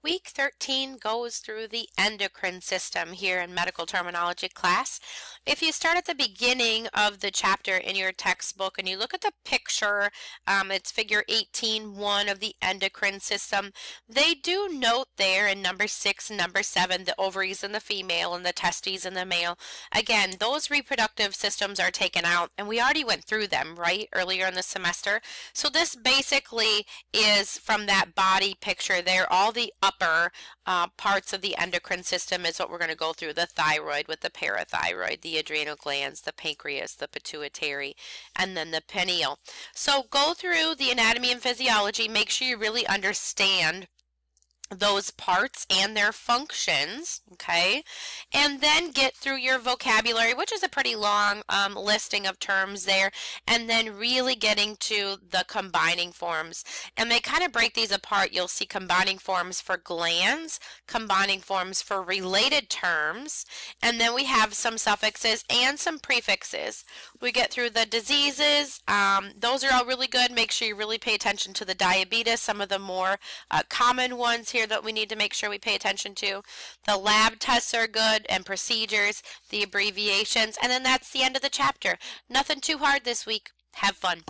Week 13 goes through the endocrine system here in medical terminology class. If you start at the beginning of the chapter in your textbook and you look at the picture, it's figure 18.1 of the endocrine system. They do note there in number 6 and number 7 the ovaries in the female and the testes in the male. Again, those reproductive systems are taken out, and we already went through them, right, earlier in the semester. So this basically is from that body picture there. All the upper parts of the endocrine system is what we're going to go through. The thyroid with the parathyroid, the adrenal glands, the pancreas, the pituitary, and then the pineal. So go through the anatomy and physiology. Make sure you really understand those parts and their functions, okay, and then get through your vocabulary, which is a pretty long listing of terms there, and then really getting to the combining forms. And they kind of break these apart. You'll see combining forms for glands, combining forms for related terms, and then we have some suffixes and some prefixes. We get through the diseases. Those are all really good. Make sure you really pay attention to the diabetes, some of the more common ones here that we need to make sure we pay attention to. The lab tests are good, and procedures, the abbreviations, and then that's the end of the chapter. Nothing too hard this week. Have fun.